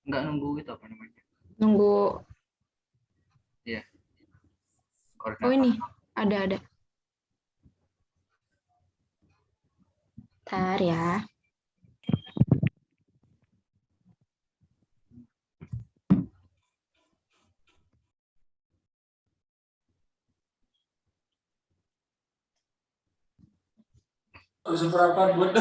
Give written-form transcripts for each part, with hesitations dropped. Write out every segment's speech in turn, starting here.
Nggak nunggu itu apa namanya? Nunggu. Iya. Oh ini ada. Bentar ya. Seberapa buat?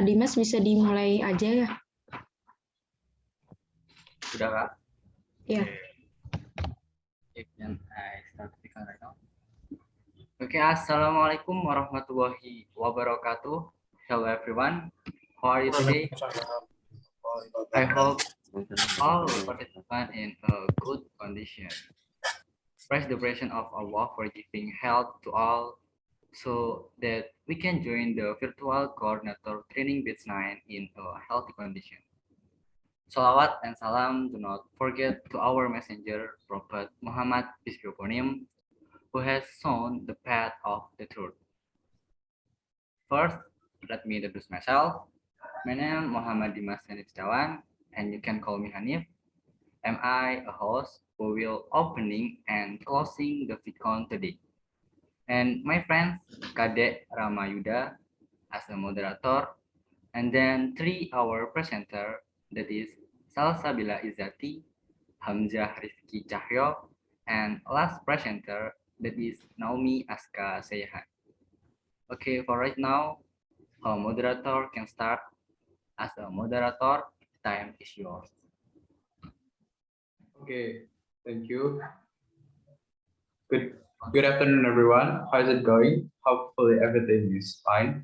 Kak Dimas bisa dimulai aja ya? Sudah Kak? Iya. Okay, then I start speaking right now. Okay, Assalamualaikum warahmatullahi wabarakatuh. Hello everyone. How are you today? I hope all participants in a good condition. Praise the presence of Allah for giving health to all so that we can join the virtual coordinator training batch 9 in a healthy condition. Salawat and salam do not forget to our messenger, Prophet Muhammad, peace be upon him, who has shown the path of the truth. First, let me introduce myself. My name is Muhammad Dimas and you can call me Hanif. Am I a host who will opening and closing the VidCon today? And my friends, Kadek, Rama, Yuda as the moderator, and then 3 our presenter, that is SALSABILA IZZATY, HAMZAH, RIFKI, CAHYO, and last presenter, that is NAOMI, AZKA, SYEHAN. Okay, for right now, our moderator can start. As a moderator, time is yours. Okay, thank you. Good afternoon, everyone. How is it going? Hopefully everything is fine.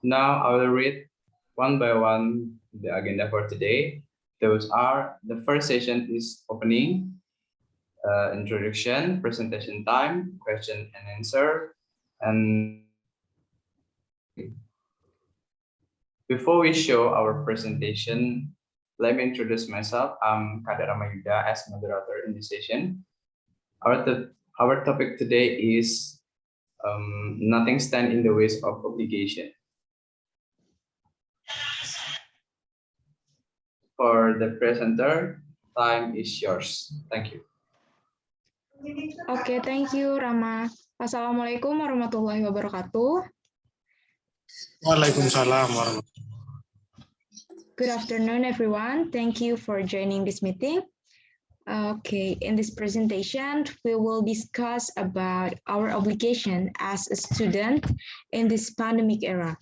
Now I will read one by one the agenda for today. Those are, the first session is opening, introduction, presentation time, question and answer, and before we show our presentation, let me introduce myself. I'm Kadek Rama Yuda as moderator in this session. Our topic today is nothing stand in the way of obligation. For the presenter, time is yours. Thank you. Oke, thank you Rama. Assalamualaikum warahmatullahi wabarakatuh. Waalaikumsalam warahmatullahi wabarakatuh. Good afternoon, everyone. Thank you for joining this meeting. Okay, in this presentation, we will discuss about our obligation as a student in this pandemic era.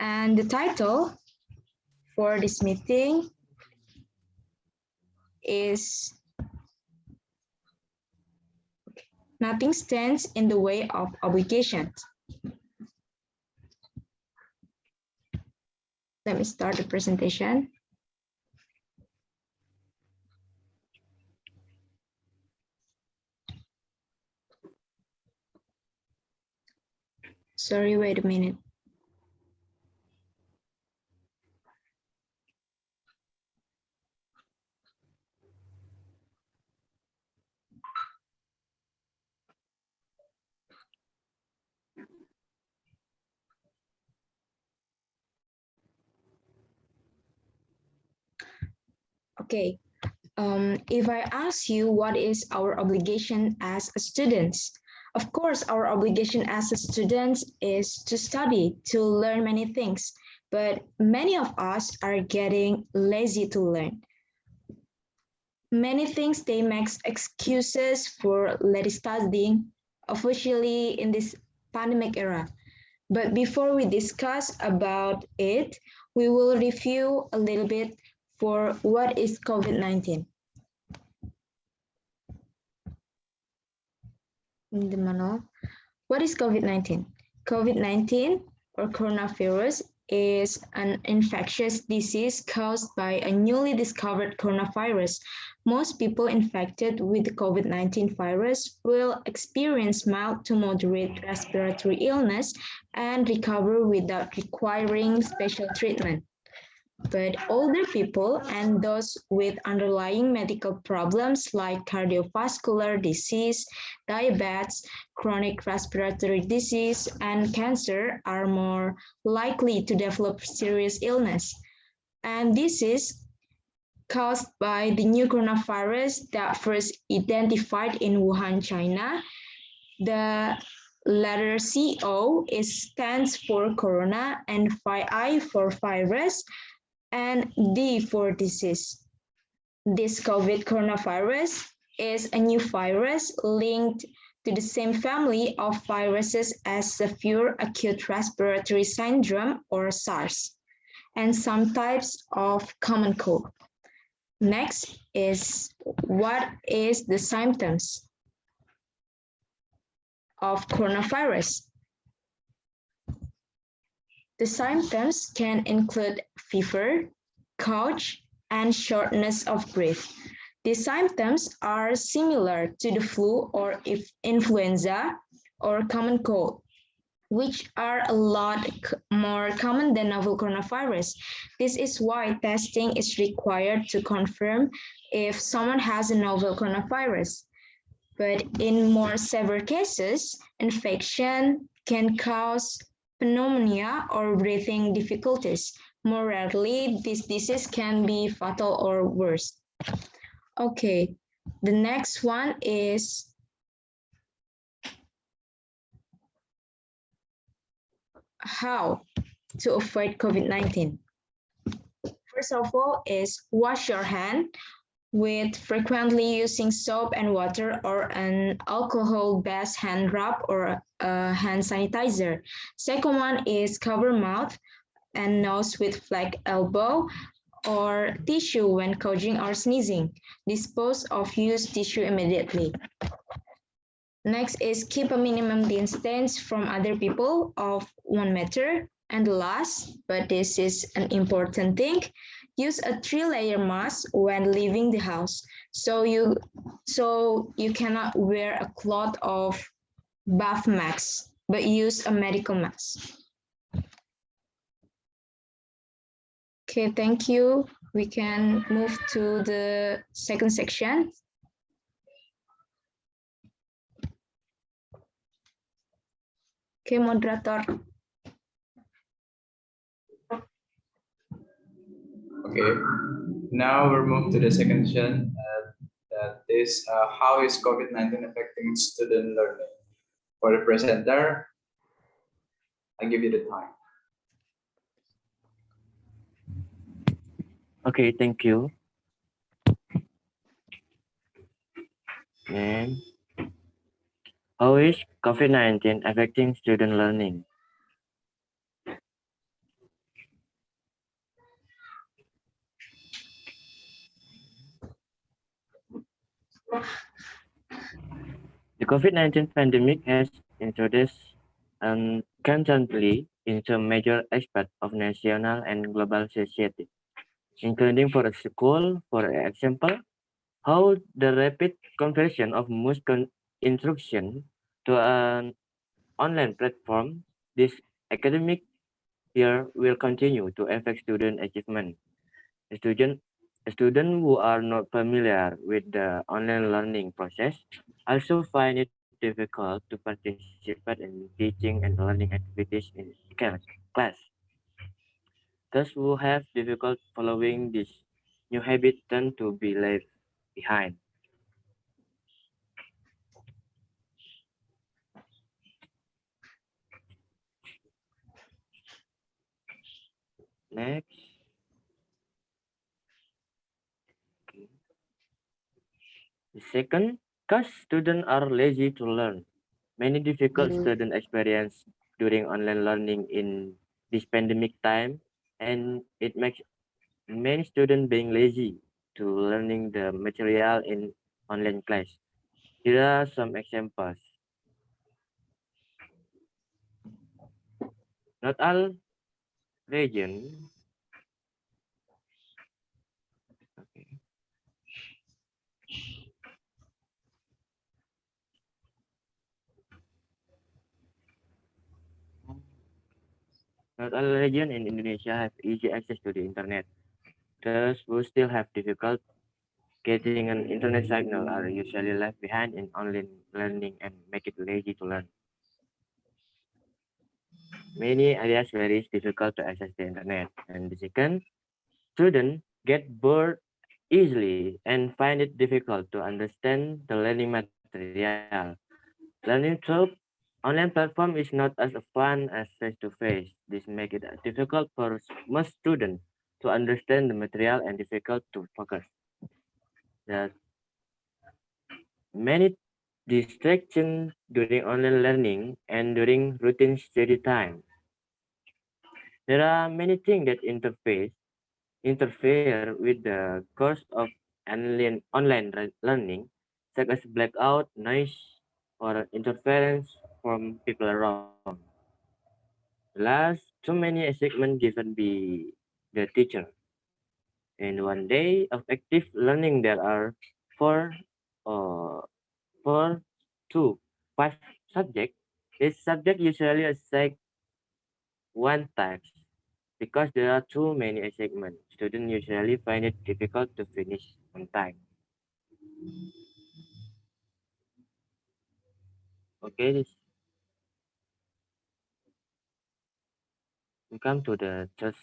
And the title for this meeting is Nothing Stands in the Way of Obligations. Let me start the presentation. Sorry, wait a minute. Okay, if I ask you what is our obligation as students, of course, our obligation as students is to study, to learn many things, but many of us are getting lazy to learn. Many things they make excuses for late studying, officially in this pandemic era. But before we discuss about it, we will review a little bit for what is COVID-19. In the manual. What is COVID-19? COVID-19 or coronavirus is an infectious disease caused by a newly discovered coronavirus. Most people infected with the COVID-19 virus will experience mild to moderate respiratory illness and recover without requiring special treatment. But older people and those with underlying medical problems like cardiovascular disease, diabetes, chronic respiratory disease, and cancer are more likely to develop serious illness. And this is caused by the new coronavirus that first identified in Wuhan, China. The letter CO stands for corona and I for virus and D for disease. This COVID coronavirus is a new virus linked to the same family of viruses as severe acute respiratory syndrome or SARS and some types of common cold. Next is what is the symptoms of coronavirus? The symptoms can include fever, cough, and shortness of breath. These symptoms are similar to the flu or influenza or common cold, which are a lot more common than novel coronavirus. This is why testing is required to confirm if someone has a novel coronavirus. But in more severe cases, infection can cause pneumonia or breathing difficulties. More rarely, this disease can be fatal or worse. Okay, the next one is how to avoid COVID-19. First of all is wash your hand with frequently using soap and water or an alcohol-based hand rub or a hand sanitizer. Second one is cover mouth and nose with flat elbow or tissue when coughing or sneezing. Dispose of used tissue immediately. Next is keep a minimum distance from other people of 1 meter. And last, but this is an important thing, use a 3-layer mask when leaving the house. So you cannot wear a cloth of bath mask, but use a medical mask. Okay, thank you. We can move to the second section. Okay, moderator. Okay, now we'll move to the second section. That is how is COVID-19 affecting student learning? For the presenter, I give you the time. Okay, thank you. And how is COVID-19 affecting student learning? The COVID-19 pandemic has introduced constantly into a major aspect of national and global society, including for a school, for example, how the rapid conversion of most instruction to an online platform this academic year will continue to affect student achievement. Students who are not familiar with the online learning process also find it difficult to participate in teaching and learning activities in class. Those who have difficulty following this new habit tend to be left behind. Next. Okay. The second, because students are lazy to learn. Many difficult student experience during online learning in this pandemic time, and it makes many students being lazy to learning the material in online class. Here are some examples. Not all regions. Okay. Not all regions in Indonesia have easy access to the internet. Those who still have difficult getting an internet signal are usually left behind in online learning and make it lazy to learn. Many areas where it's difficult to access the internet. And the second, students get bored easily and find it difficult to understand the learning material. Learning through online platform is not as fun as face-to-face. This makes it difficult for most students to understand the material and difficult to focus. There are many distractions during online learning and during routine study time. There are many things that interfere with the course of online learning, such as blackout, noise, or interference from people around. Last, too many assignments given by the teacher. In one day of active learning, there are four, uh, four to five subjects. Each subject usually assign one task. Because there are too many assignments, students usually find it difficult to finish on time. Okay, we come to the third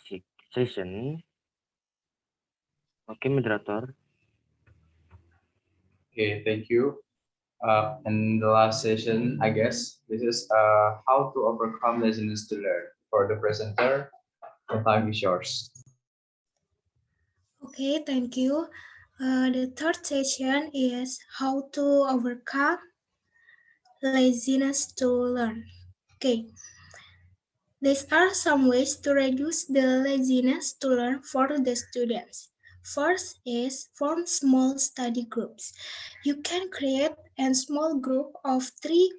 session. Okay, moderator. Okay, thank you. In the last session, I guess this is how to overcome laziness to learn. For the presenter, the time is yours. Okay, thank you. The third session is how to overcome laziness to learn. Okay, these are some ways to reduce the laziness to learn for the students. First is form small study groups. You can create a small group of 3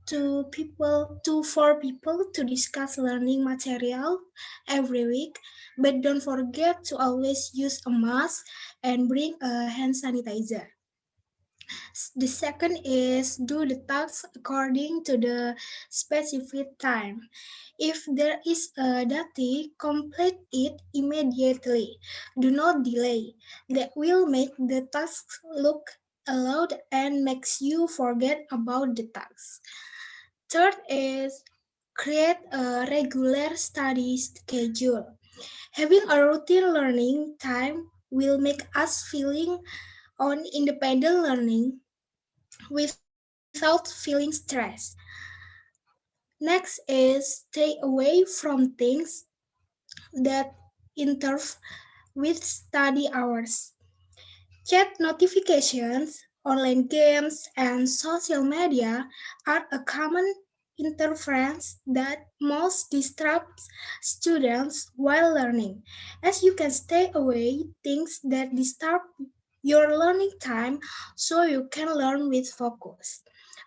to 4 people to discuss learning material every week, but don't forget to always use a mask and bring a hand sanitizer. The second is do the tasks according to the specific time. If there is a date, complete it immediately. Do not delay. That will make the tasks look allowed and makes you forget about the task. Third is create a regular study schedule. Having a routine learning time will make us feeling on independent learning without feeling stressed. Next is stay away from things that interfere with study hours. Chat notifications, online games, and social media are a common interference that most disrupts students while learning. As you can stay away things that disturb your learning time so you can learn with focus.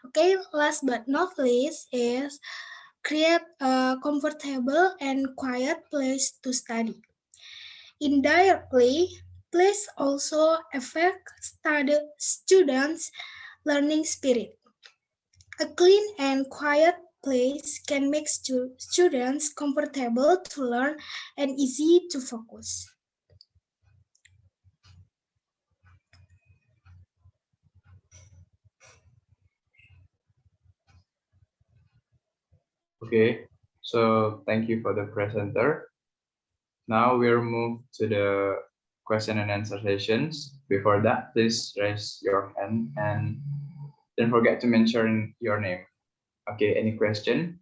Okay, last but not least is create a comfortable and quiet place to study. Indirectly, place also affect students' learning spirit. A clean and quiet place can make students comfortable to learn and easy to focus. Okay, so thank you for the presenter. Now we'll move to the question and answer sessions. Before that, please raise your hand and don't forget to mention your name. Okay, any question?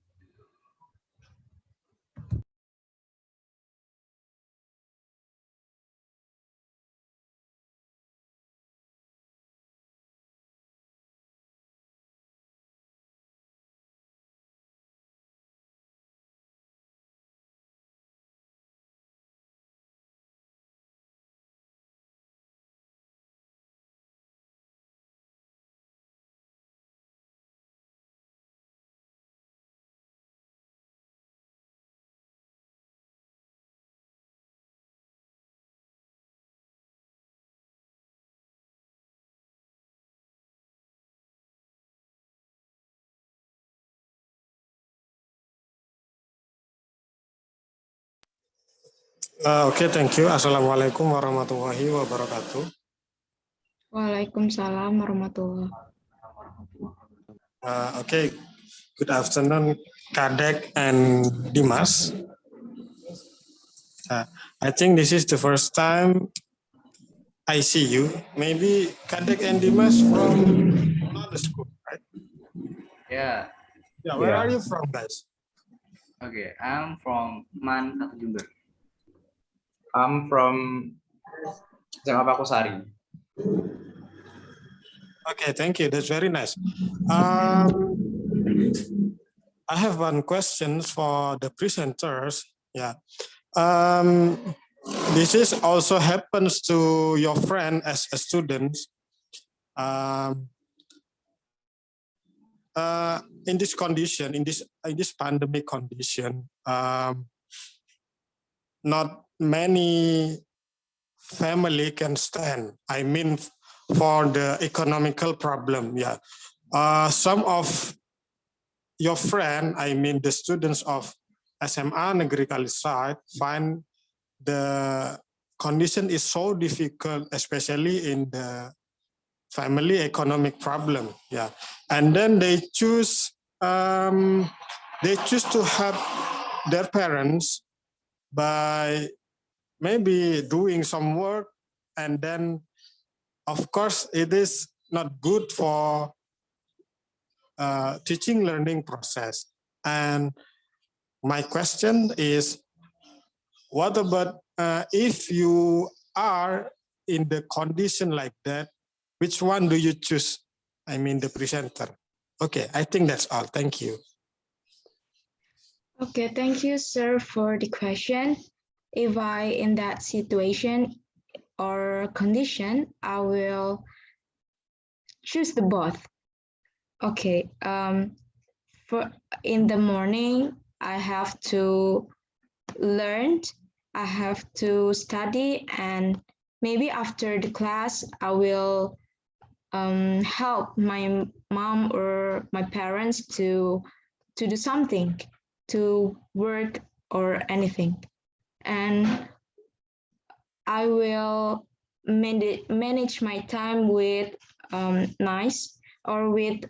Okay, thank you. Assalamualaikum warahmatullahi wabarakatuh. Waalaikumsalam warahmatullahi. Okay, good afternoon, Kadek and Dimas. I think this is the first time I see you. Maybe Kadek and Dimas from another school, right? Yeah. Yeah, where Yeah. are you from, guys? Okay, I'm from SMAN 1 Jember. I'm from PAKUSARI. Okay, thank you. That's very nice. I have one question for the presenters. Yeah. This is also happens to your friend as a student. In this condition, in this pandemic condition, not many family can stand. I mean, for the economical problem. Yeah. Some of your friend, I mean the students of SMA Negeri KALISAT, find the condition is so difficult, especially in the family economic problem. Yeah, and then they choose to help their parents by maybe doing some work, and then of course it is not good for teaching learning process. And my question is, what about if you are in the condition like that, which one do you choose? I mean, the presenter. Okay, I think that's all. Thank you. Okay, thank you, sir, for the question. If I in that situation or condition, I will choose the both. Okay, for in the morning, I have to learn, I have to study, and maybe after the class, I will help my mom or my parents to do something, to work or anything. And I will manage my time with nice or with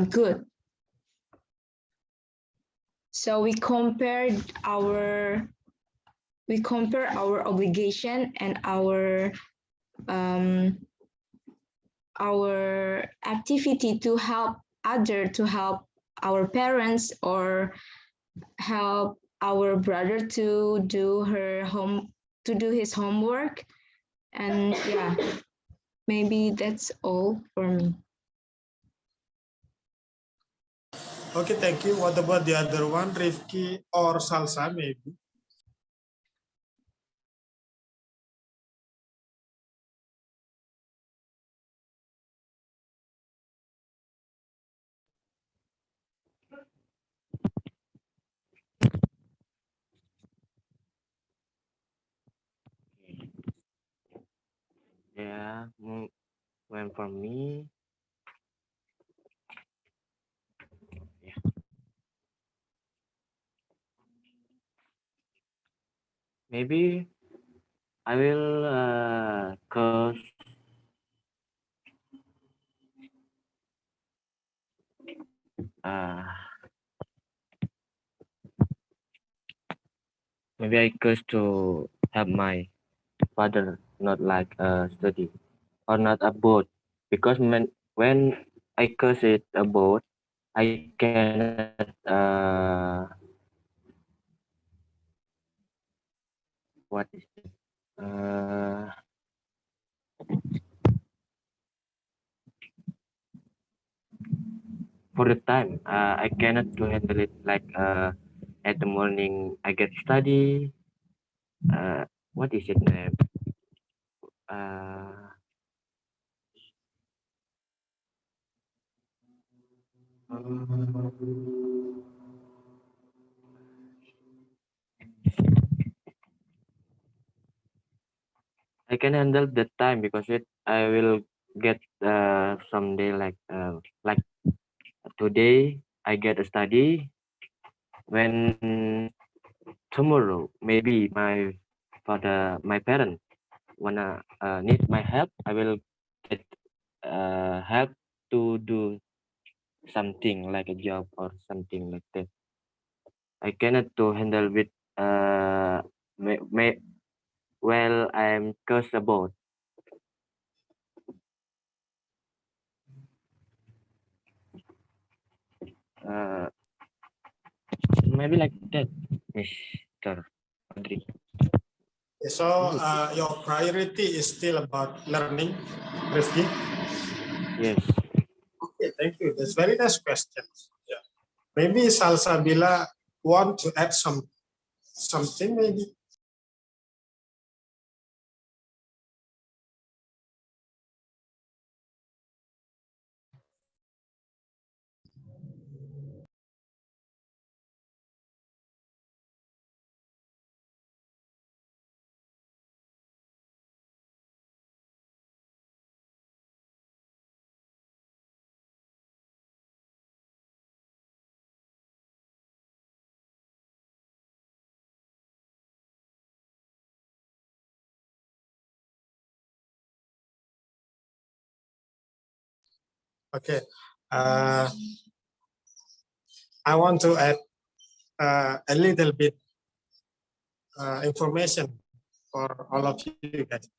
good. So we compare our obligation and our activity to help to help our parents or help our brother to do his homework. And yeah, maybe that's all for me. Okay, thank you. What about the other one, Rifki or Salsa, maybe? Yeah, when for me, yeah. Maybe I will cause maybe I curse to have my father not like study or not a boat, because when I curse it a boat, I cannot what is it? For the time I cannot to handle it like at the morning I get study, what is it name, I can handle the time because I will get someday like today I get a study, when tomorrow maybe my for my parents wanna need my help, I will get help to do something like a job or something like that. I cannot to handle with well I'm cursed about. Maybe like that, Mr. Audrey. So your priority is still about learning, Rifki? Yes. Okay, thank you. That's very nice question. Yeah. Maybe Salsabila want to add something maybe. Okay. I want to add a little bit information for all of you guys.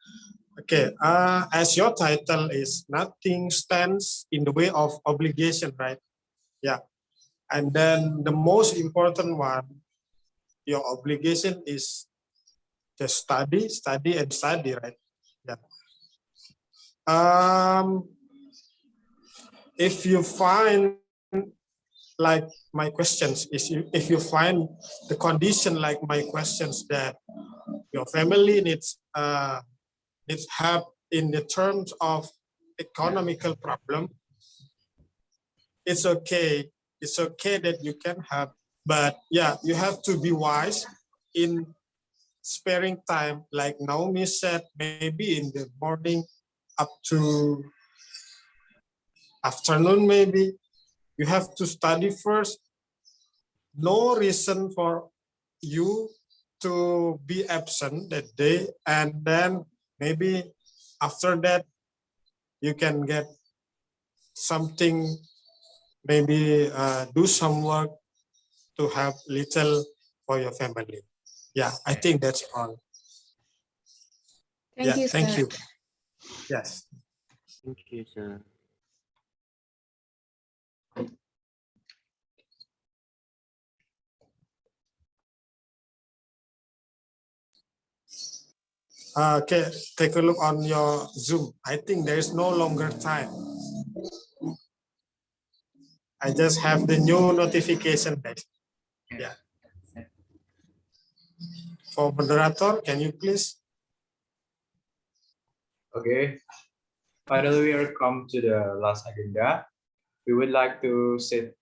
Okay, as your title is nothing stands in the way of obligation, right? Yeah. And then the most important one, your obligation is just study, study, and study, right? Yeah. If you find like my questions, if you find the condition like my questions that your family needs help in the terms of economical problem, it's okay. It's okay that you can help, but yeah, you have to be wise in sparing time. Like Naomi said, maybe in the morning up to afternoon, maybe you have to study first. No reason for you to be absent that day, and then maybe after that you can get something, maybe do some work to help little for your family. Yeah, I think that's all. Thank you, Thank sir. you. Yes. Thank you, sir. Okay, take a look on your Zoom. I think there is no longer time. I just have the new notification, guys. Yeah. For moderator, can you please? Okay. Finally, we are come to the last agenda. We would like to say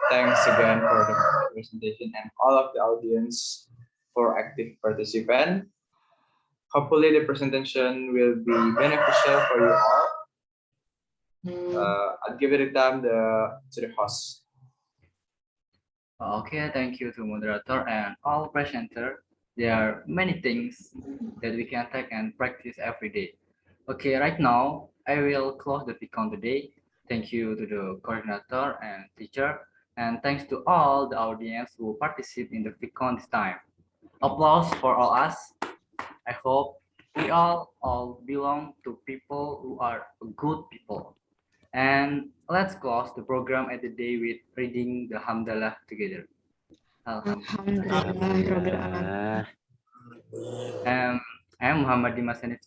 thanks again for the presentation and all of the audience for active participant. Hopefully the presentation will be beneficial for you all. I'll give it a time to the host. Okay, thank you to moderator and all presenter. There are many things that we can take and practice every day. Okay, right now I will close the VCon today. Thank you to the coordinator and teacher, and thanks to all the audience who participate in the VCon this time. Applause for all us. I hope we all belong to people who are good people. And let's close the program at the day with reading the Hamdalah together. Alhamdulillah. I'm Muhammad Dimas Hanif.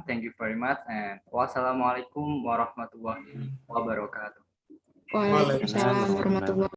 Thank you very much, and wassalamualaikum warahmatullahi wabarakatuh. Waalaikumsalam warahmatullahi